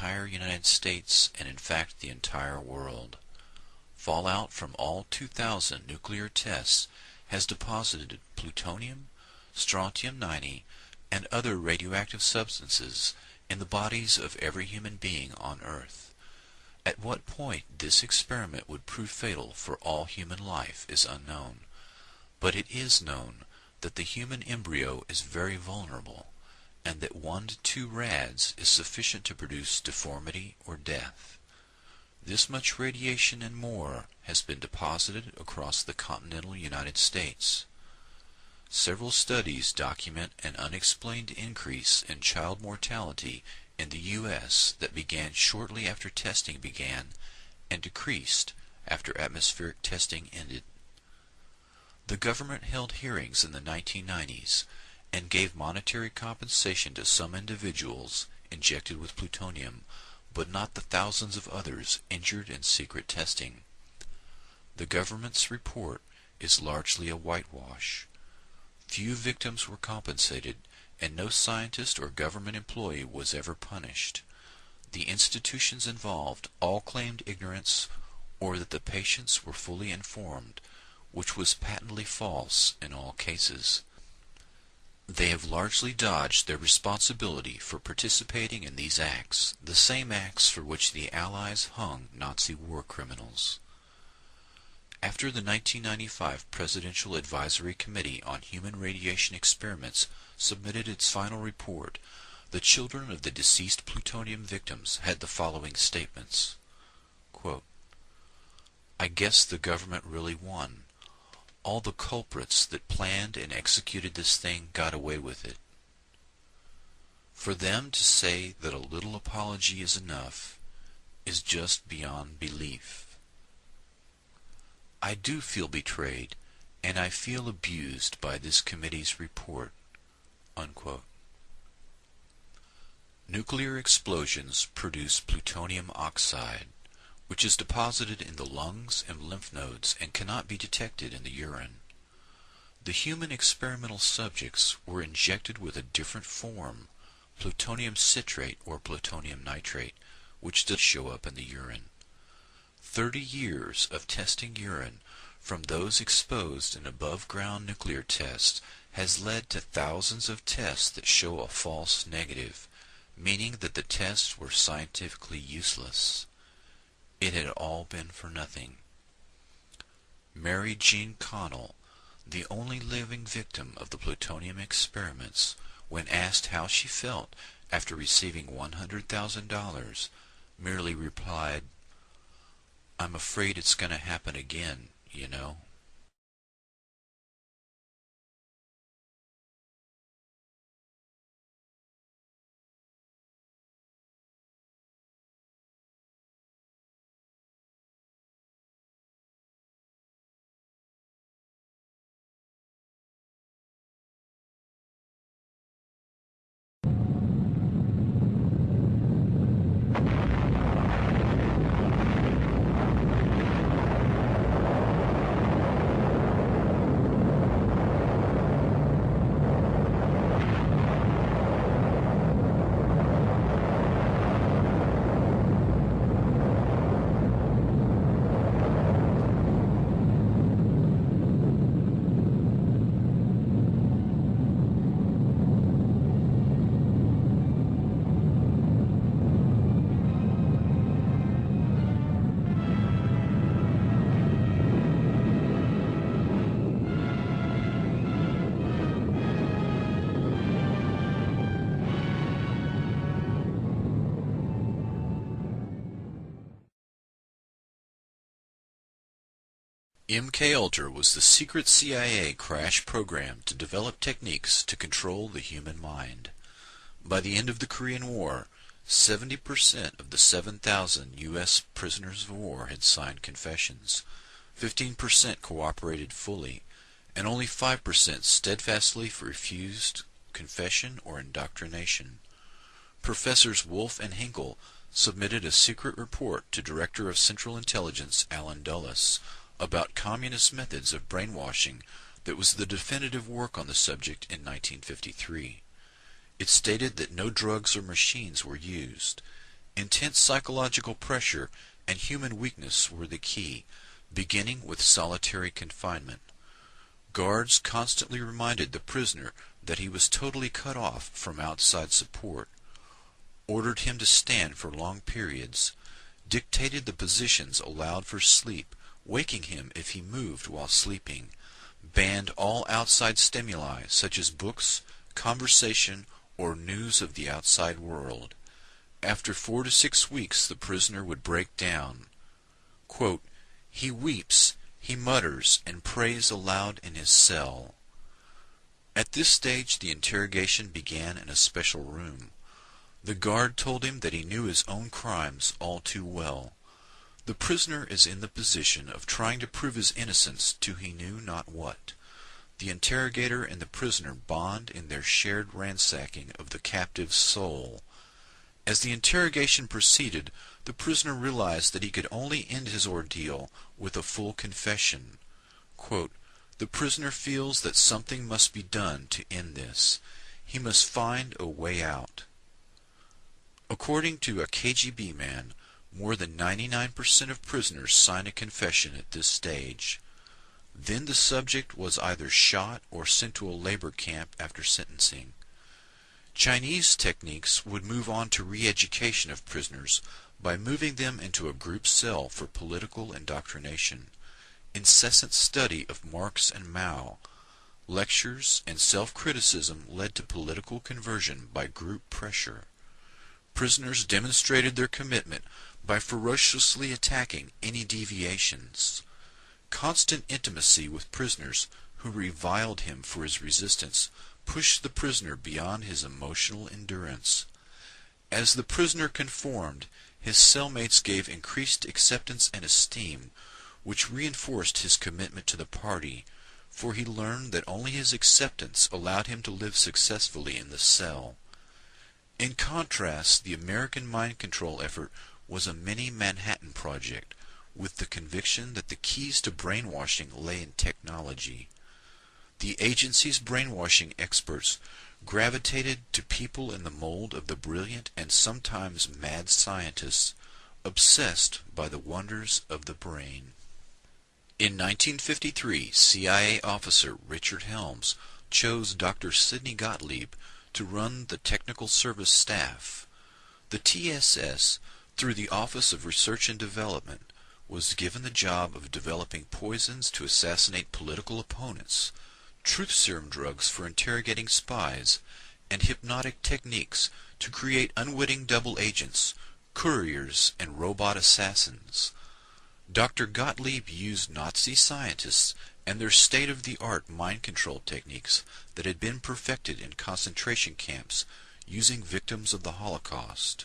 entire United States and in fact the entire world. Fallout from all 2,000 nuclear tests has deposited plutonium, strontium-90, and other radioactive substances in the bodies of every human being on Earth. At what point this experiment would prove fatal for all human life is unknown, but it is known that the human embryo is very vulnerable, and that 1 to 2 rads is sufficient to produce deformity or death. This much radiation and more has been deposited across the continental United States. Several studies document an unexplained increase in child mortality in the U.S. that began shortly after testing began and decreased after atmospheric testing ended. The government held hearings in the 1990s and gave monetary compensation to some individuals injected with plutonium, but not the thousands of others injured in secret testing. The government's report is largely a whitewash. Few victims were compensated, and no scientist or government employee was ever punished. The institutions involved all claimed ignorance or that the patients were fully informed, which was patently false in all cases. They have largely dodged their responsibility for participating in these acts, the same acts for which the Allies hung Nazi war criminals. After the 1995 Presidential Advisory Committee on Human Radiation Experiments submitted its final report, the children of the deceased plutonium victims had the following statements. Quote, "I guess the government really won. All the culprits that planned and executed this thing got away with it. For them to say that a little apology is enough is just beyond belief. I do feel betrayed, and I feel abused by this committee's report." Unquote. Nuclear explosions produce plutonium oxide, which is deposited in the lungs and lymph nodes and cannot be detected in the urine. The human experimental subjects were injected with a different form, plutonium citrate or plutonium nitrate, which does show up in the urine. 30 years of testing urine from those exposed in above-ground nuclear tests has led to thousands of tests that show a false negative, meaning that the tests were scientifically useless. It had all been for nothing. Mary Jean Connell, the only living victim of the plutonium experiments, when asked how she felt after receiving $100,000, merely replied, "I'm afraid it's going to happen again, you know." MKUltra was the secret CIA crash program to develop techniques to control the human mind. By the end of the Korean War, 70% of the 7,000 U.S. prisoners of war had signed confessions, 15% cooperated fully, and only 5% steadfastly refused confession or indoctrination. Professors Wolf and Hinkle submitted a secret report to Director of Central Intelligence Alan Dulles about communist methods of brainwashing that was the definitive work on the subject in 1953. It stated that no drugs or machines were used. Intense psychological pressure and human weakness were the key, beginning with solitary confinement. Guards constantly reminded the prisoner that he was totally cut off from outside support, ordered him to stand for long periods, dictated the positions allowed for sleep, waking him if he moved while sleeping, banned all outside stimuli such as books, conversation, or news of the outside world. After 4 to 6 weeks the prisoner would break down. Quote, "He weeps, he mutters, and prays aloud in his cell." At this stage the interrogation began in a special room. The guard told him that he knew his own crimes all too well. The prisoner is in the position of trying to prove his innocence to he knew not what. The interrogator and the prisoner bond in their shared ransacking of the captive's soul. As the interrogation proceeded, the prisoner realized that he could only end his ordeal with a full confession. Quote, "The prisoner feels that something must be done to end this. He must find a way out." According to a KGB man, more than 99% of prisoners sign a confession at this stage. Then the subject was either shot or sent to a labor camp after sentencing. Chinese techniques would move on to re-education of prisoners by moving them into a group cell for political indoctrination, incessant study of Marx and Mao, lectures and self-criticism led to political conversion by group pressure. Prisoners demonstrated their commitment by ferociously attacking any deviations. Constant intimacy with prisoners who reviled him for his resistance pushed the prisoner beyond his emotional endurance. As the prisoner conformed, his cellmates gave increased acceptance and esteem, which reinforced his commitment to the party, for he learned that only his acceptance allowed him to live successfully in the cell. In contrast, the American mind control effort was a mini Manhattan Project, with the conviction that the keys to brainwashing lay in technology. The agency's brainwashing experts gravitated to people in the mold of the brilliant and sometimes mad scientists, obsessed by the wonders of the brain. In 1953, CIA officer Richard Helms chose Dr. Sidney Gottlieb to run the technical service staff. The TSS, through the Office of Research and Development, was given the job of developing poisons to assassinate political opponents, truth serum drugs for interrogating spies, and hypnotic techniques to create unwitting double agents, couriers, and robot assassins. Dr. Gottlieb used Nazi scientists and their state-of-the-art mind control techniques that had been perfected in concentration camps using victims of the Holocaust.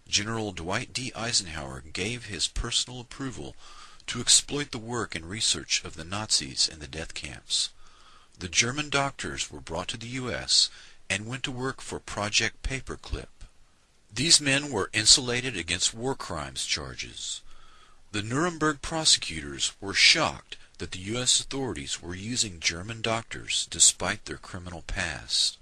General Dwight D. Eisenhower gave his personal approval to exploit the work and research of the Nazis in the death camps. The German doctors were brought to the U.S. and went to work for Project Paperclip. These men were insulated against war crimes charges. The Nuremberg prosecutors were shocked that the U.S. authorities were using German doctors despite their criminal past.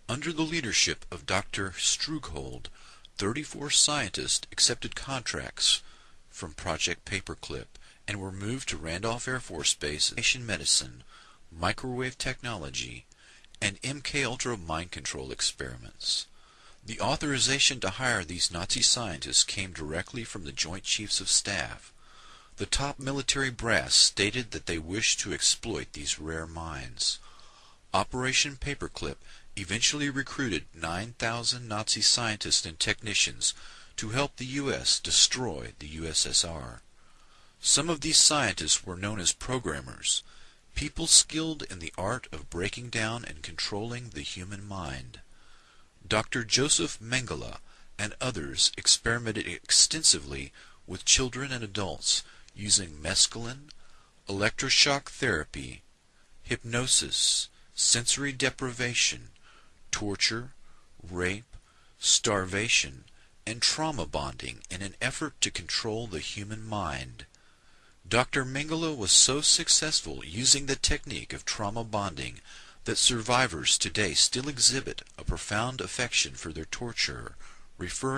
Under the leadership of Dr. Strughold, 34 scientists accepted contracts from Project Paperclip and were moved to Randolph Air Force Base, medicine, microwave technology, and MKUltra mind control experiments. The authorization to hire these Nazi scientists came directly from the Joint Chiefs of Staff. The top military brass stated that they wished to exploit these rare minds. Operation Paperclip eventually recruited 9,000 Nazi scientists and technicians to help the U.S. destroy the USSR. Some of these scientists were known as programmers, people skilled in the art of breaking down and controlling the human mind. Dr. Joseph Mengele and others experimented extensively with children and adults using mescaline, electroshock therapy, hypnosis, sensory deprivation, torture, rape, starvation, and trauma bonding in an effort to control the human mind. Dr. Mengele was so successful using the technique of trauma bonding that survivors today still exhibit a profound affection for their torturer, referring